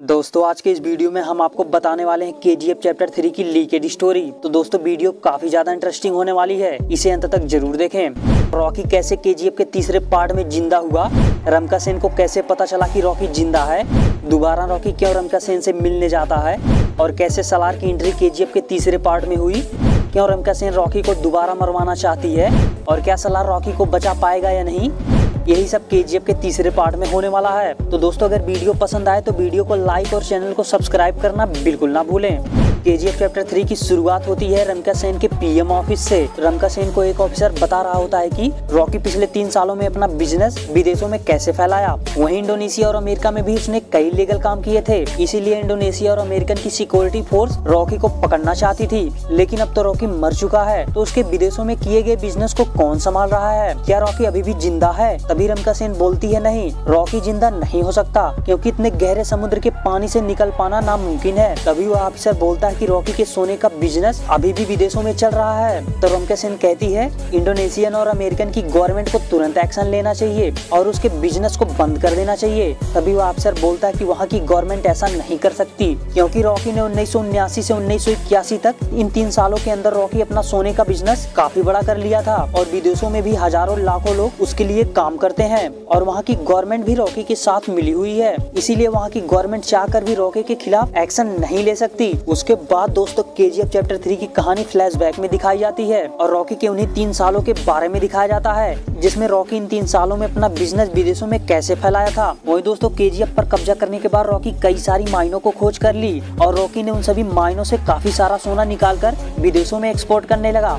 दोस्तों आज के इस वीडियो में हम आपको बताने वाले हैं केजीएफ चैप्टर 3 की लीकेज स्टोरी। तो दोस्तों वीडियो काफी ज्यादा इंटरेस्टिंग होने वाली है, इसे अंत तक जरूर देखें। रॉकी कैसे केजीएफ के तीसरे पार्ट में जिंदा हुआ, रमका सेन को कैसे पता चला कि रॉकी जिंदा है, दोबारा रॉकी क्यों रमका सेन से मिलने जाता है, और कैसे सलार की एंट्री केजीएफ के तीसरे पार्ट में हुई, क्यों रमका सेन रॉकी को दोबारा मरवाना चाहती है, और क्या सलार रॉकी को बचा पाएगा या नहीं, यही सब केजीएफ के तीसरे पार्ट में होने वाला है। तो दोस्तों अगर वीडियो पसंद आए तो वीडियो को लाइक और चैनल को सब्सक्राइब करना बिल्कुल ना भूलें। केजीएफ चैप्टर 3 की शुरुआत होती है रमका सेन के पीएम ऑफिस से। रमका सेन को एक ऑफिसर बता रहा होता है कि रॉकी पिछले 3 सालों में अपना बिजनेस विदेशों में कैसे फैलाया। वहीं इंडोनेशिया और अमेरिका में भी उसने कई लीगल काम किए थे, इसीलिए इंडोनेशिया और अमेरिकन की सिक्योरिटी फोर्स रॉकी को पकड़ना चाहती थी। लेकिन अब तो रॉकी मर चुका है, तो उसके विदेशों में किए गए बिजनेस को कौन संभाल रहा है? क्या रॉकी अभी भी जिंदा है? तभी रमका सेन बोलती है नहीं, रॉकी जिंदा नहीं हो सकता, क्योंकि इतने गहरे समुद्र के पानी से निकल पाना नामुमकिन है। तभी वह ऑफिसर बोलता है कि रॉकी के सोने का बिजनेस अभी भी विदेशों में चल रहा है। तो रमका सेन कहती है इंडोनेशियन और अमेरिकन की गवर्नमेंट को तुरंत एक्शन लेना चाहिए और उसके बिजनेस को बंद कर देना चाहिए। तभी वह ऑफिसर बोलता है कि वहाँ की गवर्नमेंट ऐसा नहीं कर सकती, क्योंकि रॉकी ने 1979 से 1981 तक इन 3 सालों के अंदर रॉकी अपना सोने का बिजनेस काफी बड़ा कर लिया था, और विदेशों में भी हजारों लाखों लोग उसके लिए काम करते हैं, और वहाँ की गवर्नमेंट भी रॉकी के साथ मिली हुई है। इसीलिए वहाँ की गवर्नमेंट चाहकर भी रॉकी के खिलाफ एक्शन नहीं ले सकती। उसके बाद दोस्तों केजीएफ चैप्टर 3 की कहानी फ्लैशबैक में दिखाई जाती है, और रॉकी के उन्हीं 3 सालों के बारे में दिखाया जाता है, जिसमें रॉकी इन 3 सालों में अपना बिजनेस विदेशों में कैसे फैलाया था। वही दोस्तों केजीएफ पर कब्जा करने के बाद रॉकी कई सारी माइनों को खोज कर ली, और रॉकी ने उन सभी माइनों से काफी सारा सोना निकालकर विदेशों में एक्सपोर्ट करने लगा।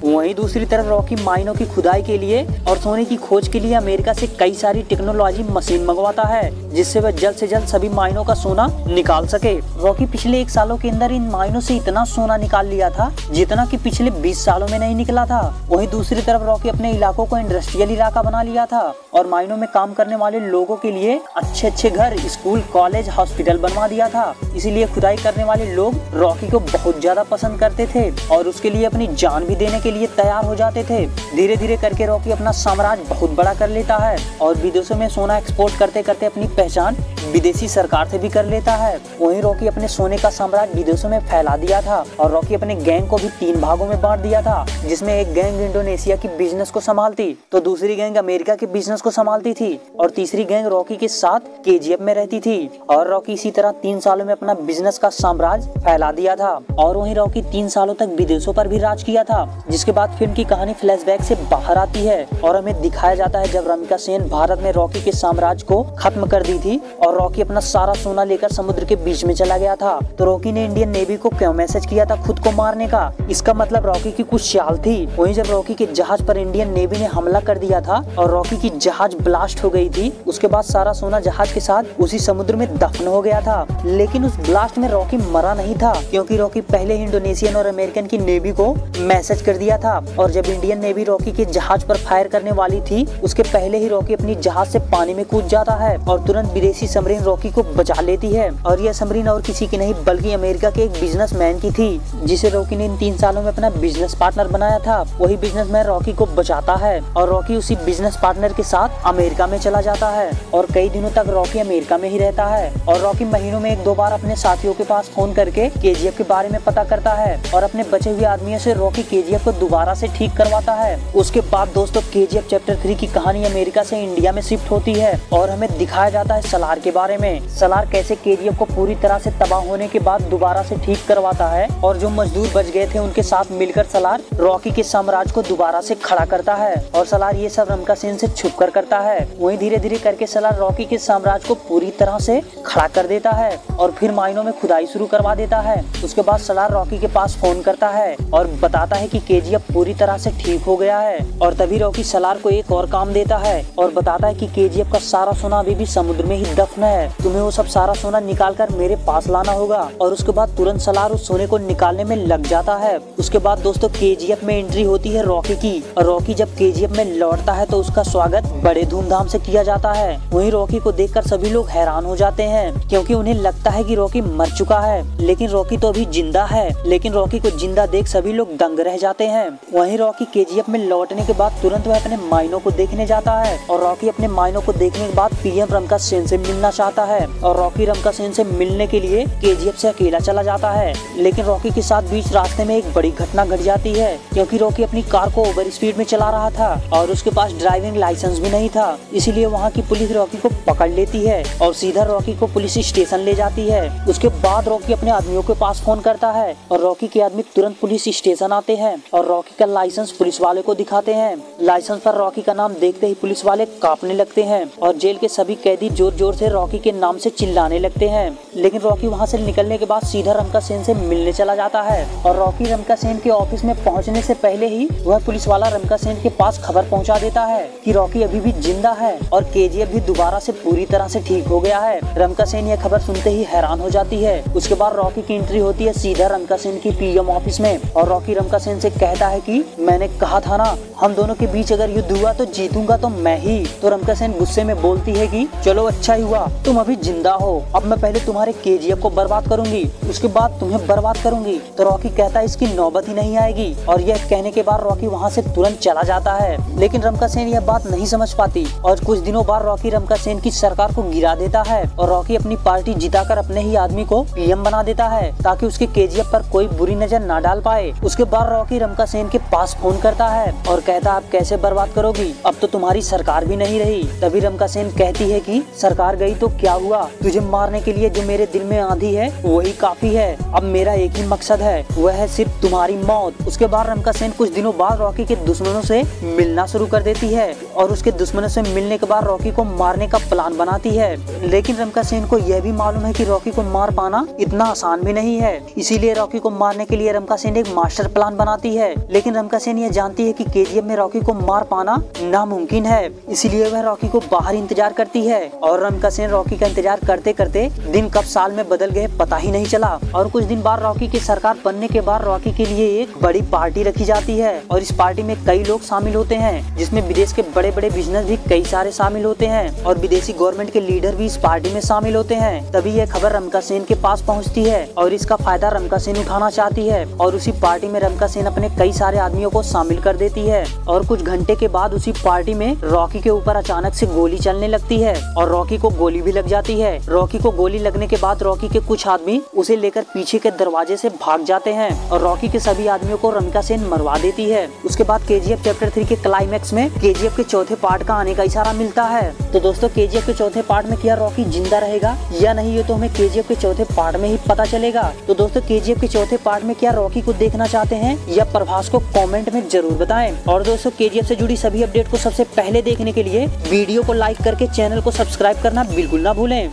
वहीं दूसरी तरफ रॉकी माइनों की खुदाई के लिए और सोने की खोज के लिए अमेरिका से कई सारी टेक्नोलॉजी मशीन मंगवाता है, जिससे वह जल्द से जल्द सभी माइनों का सोना निकाल सके। रॉकी पिछले 1 सालों के अंदर इन माइनों से इतना सोना निकाल लिया था जितना कि पिछले 20 सालों में नहीं निकला था। वहीं दूसरी तरफ रॉकी अपने इलाकों को इंडस्ट्रियल इलाका बना लिया था, और माइनों में काम करने वाले लोगों के लिए अच्छे अच्छे घर, स्कूल, कॉलेज, हॉस्पिटल बनवा दिया था। इसीलिए खुदाई करने वाले लोग रॉकी को बहुत ज्यादा पसंद करते थे और उसके लिए अपनी जान भी देने के लिए तैयार हो जाते थे। धीरे धीरे करके रॉकी अपना साम्राज्य बहुत बड़ा कर लेता है, और विदेशों में सोना एक्सपोर्ट करते करते अपनी पहचान विदेशी सरकार से भी कर लेता है। वहीं रॉकी अपने सोने का साम्राज्य विदेशों में फैला दिया था, और रॉकी अपने गैंग को भी 3 भागों में बांट दिया था, जिसमें एक गैंग इंडोनेशिया की बिजनेस को संभालती, तो दूसरी गैंग अमेरिका के बिजनेस को संभालती थी, और तीसरी गैंग रॉकी के साथ केजीएफ में रहती थी। और रॉकी इसी तरह 3 सालों में अपना बिजनेस का साम्राज्य फैला दिया था, और वहीं रॉकी 3 सालों तक विदेशों पर भी राज किया था। जिसके बाद फिल्म की कहानी फ्लैशबैक से बाहर आती है, और हमें दिखाया जाता है जब रमका सेन भारत में रॉकी के साम्राज्य को खत्म कर दी थी, और रॉकी अपना सारा सोना लेकर समुद्र के बीच में चला गया था। तो रॉकी ने इंडियन नेवी को क्यों मैसेज किया था खुद को मारने का? इसका मतलब रॉकी की कुछ चाल थी। वहीं जब रॉकी के जहाज पर इंडियन नेवी ने हमला कर दिया था और रॉकी की जहाज ब्लास्ट हो गई थी, उसके बाद सारा सोना जहाज के साथ उसी समुद्र में दफन हो गया था। लेकिन उस ब्लास्ट में रॉकी मरा नहीं था, क्योंकि रॉकी पहले ही इंडोनेशियन और अमेरिकन की नेवी को मैसेज कर दिया था, और जब इंडियन नेवी रॉकी के जहाज पर फायर करने वाली थी, उसके पहले ही रॉकी अपनी जहाज से पानी में कूद जाता है, और तुरंत विदेशी सबमरीन रॉकी को बचा लेती है। और यह सबमरीन और किसी की नहीं बल्कि अमेरिका के एक बिजनेसमैन की थी, जिसे रॉकी ने इन 3 सालों में अपना बिजनेस पार्टनर बनाया था। वही बिजनेसमैन रॉकी को बचाता है, और रॉकी उसी बिजनेस पार्टनर के साथ अमेरिका में चला जाता है, और कई दिनों तक रॉकी अमेरिका में ही रहता है। और रॉकी महीनों में 1-2 बार अपने साथियों के पास फोन करके केजीएफ के बारे में पता करता है, और अपने बचे हुए आदमियों से रॉकी केजीएफ को दोबारा से ठीक करवाता है। उसके बाद दोस्तों केजीएफ चैप्टर 3 की कहानी अमेरिका से इंडिया में शिफ्ट होती है, और हमें दिखाया जाता है सलार के बारे में। सलार कैसे केजीएफ को पूरी तरह से तबाह होने के बाद दोबारा से ठीक करवाता है, और जो मजदूर बच गए थे उनके साथ मिलकर सलार रॉकी के साम्राज्य को दोबारा से खड़ा करता है, और सलार ये सब रमका सेन से छुप कर करता है। वहीं धीरे धीरे करके सलार रॉकी के साम्राज्य को पूरी तरह से खड़ा कर देता है, और फिर माइनों में खुदाई शुरू करवा देता है। उसके बाद सलार रॉकी के पास फोन करता है और बताता है कि केजीएफ पूरी तरह से ठीक हो गया है, और तभी रॉकी सलार को एक और काम देता है और बताता है कि केजीएफ का सारा सोना अभी भी समुद्र में ही दफन है, तुम्हें वो सब सारा सोना निकालकर मेरे पास लाना होगा। और उसके बाद तुरंत सलार उस सोने को निकालने में लग जाता है। उसके बाद दोस्तों केजीएफ में एंट्री होती है रॉकी की, और रॉकी जब केजीएफ में लौटता है तो उसका स्वागत बड़े धूमधाम से किया जाता है। वहीं रॉकी को देखकर सभी लोग हैरान हो जाते हैं, क्योंकि उन्हें लगता है कि रॉकी मर चुका है, लेकिन रॉकी तो अभी जिंदा है। लेकिन रॉकी को जिंदा देख सभी लोग दंग रह जाते हैं। वहीं रॉकी केजीएफ में लौटने के बाद तुरंत वह अपने माइनों को देखने जाता है, और रॉकी अपने माइनों को देखने के बाद पीएम रमका सेन से मिलना चाहता है और रॉकी रमका सेन से मिलने के लिए केजीएफ से अकेला चला जाता है। लेकिन रॉकी के साथ बीच रास्ते में एक बड़ी घटना घट जाती है, क्योंकि रॉकी अपनी कार को ओवर स्पीड में चला रहा था और उसके पास ड्राइविंग लाइसेंस भी नहीं था। इसीलिए वहाँ की पुलिस रॉकी को पकड़ लेती है और सीधा रॉकी को पुलिस स्टेशन ले जाती है। उसके बाद रॉकी अपने आदमियों के पास फोन करता है और रॉकी के आदमी तुरंत पुलिस स्टेशन आते हैं और रॉकी का लाइसेंस पुलिस वाले को दिखाते हैं। लाइसेंस पर रॉकी का नाम देखते ही पुलिस वाले कांपने लगते हैं और जेल के सभी कैदी जोर जोर से रॉकी के नाम से चिल्लाने लगते हैं। लेकिन रॉकी वहाँ से निकलने के बाद सीधा रमका सेन से मिलने चला जाता है और रॉकी रमका सेन के ऑफिस में पहुँचने से पहले ही वह पुलिस वाला रमका सेन के पास खबर पहुँचा देता है कि रॉकी अभी भी जिंदा है और केजीएफ भी दोबारा से पूरी तरह से ठीक हो गया है। रमका सेन यह खबर सुनते ही हैरान हो जाती है। उसके बाद रॉकी की एंट्री होती है सीधा रमका सेन की पीएम ऑफिस में और रॉकी रमका सेन से कहता है कि मैंने कहा था ना, हम दोनों के बीच अगर युद्ध हुआ तो जीतूंगा तो मैं ही। तो रमका सेन गुस्से में बोलती है कि चलो अच्छा ही हुआ तुम अभी जिंदा हो, अब मैं पहले तुम्हारे केजीएफ को बर्बाद करूंगी, उसके बाद तुम्हें बर्बाद करूंगी। तो रॉकी कहता है इसकी नौबत ही नहीं आएगी और यह कहने के बाद रॉकी वहाँ से तुरंत चला जाता है। लेकिन रमका सेन यह बात नहीं समझ पाती और कुछ दिनों बाद रॉकी रमका सेन की सरकार को गिरा देता है और रॉकी अपनी पार्टी जिताकर अपने ही आदमी को पीएम बना देता है ताकि उसके केजीएफ पर कोई बुरी नजर ना डाल पाए। उसके बाद रॉकी रमका सेन के पास फोन करता है और कहता आप कैसे बर्बाद करोगी, अब तो तुम्हारी सरकार भी नहीं रही। तभी रमका सेन कहती है कि सरकार गई तो क्या हुआ, तुझे मारने के लिए जो मेरे दिल में आंधी है वही काफी है, अब मेरा एक ही मकसद है, वह है सिर्फ तुम्हारी मौत। उसके बाद रमका सेन कुछ दिनों बाद रॉकी के दुश्मनों से मिलना शुरू कर देती है और उसके दुश्मनों से मिलने के बाद रॉकी को मारने का प्लान बनाती है। लेकिन रमका सेन को यह भी मालूम है कि रॉकी को मार पाना इतना आसान भी नहीं है, इसीलिए रॉकी को मारने के लिए रमका सेन एक मास्टर प्लान बनाती है। लेकिन रमका सेन यह जानती है कि केजीएफ में रॉकी को मार पाना नामुमकिन है, इसीलिए वह रॉकी को बाहर इंतजार करती है और रमका सेन रॉकी का इंतजार करते करते दिन कब साल में बदल गए पता ही नहीं चला। और कुछ दिन बाद रॉकी की सरकार बनने के बाद रॉकी के लिए एक बड़ी पार्टी रखी जाती है और इस पार्टी में कई लोग शामिल होते हैं, जिसमें विदेश के बड़े बड़े बिजनेस भी कई सारे शामिल होते हैं और विदेशी गवर्नमेंट के लीडर भी इस पार्टी में शामिल होते हैं। तभी यह खबर रमका सेन के पास पहुंचती है और इसका फायदा रमका सेन उठाना चाहती है और उसी पार्टी में रमका सेन अपने कई सारे आदमियों को शामिल कर देती है। और कुछ घंटे के बाद उसी पार्टी में रॉकी के ऊपर अचानक से गोली चलने लगती है और रॉकी को गोली भी लग जाती है। रॉकी को गोली लगने के बाद रॉकी के कुछ आदमी उसे लेकर पीछे के दरवाजे से भाग जाते हैं और रॉकी के सभी आदमियों को रमका सेन मरवा देती है। उसके बाद केजीएफ चैप्टर 3 के क्लाइमैक्स में केजीएफ के चौथे पार्ट का आने का इशारा मिलता है। तो दोस्तों केजीएफ के चौथे पार्ट में क्या रॉकी जिंदा रहेगा या नहीं, ये तो हमें केजीएफ के चौथे पार्ट में ही पता चलेगा। तो दोस्तों केजीएफ के चौथे पार्ट में क्या रॉकी को देखना चाहते हैं या प्रभास को कमेंट में जरूर बताएं। और दोस्तों केजीएफ से जुड़ी सभी अपडेट को सबसे पहले देखने के लिए वीडियो को लाइक करके चैनल को सब्सक्राइब करना बिल्कुल ना भूलें।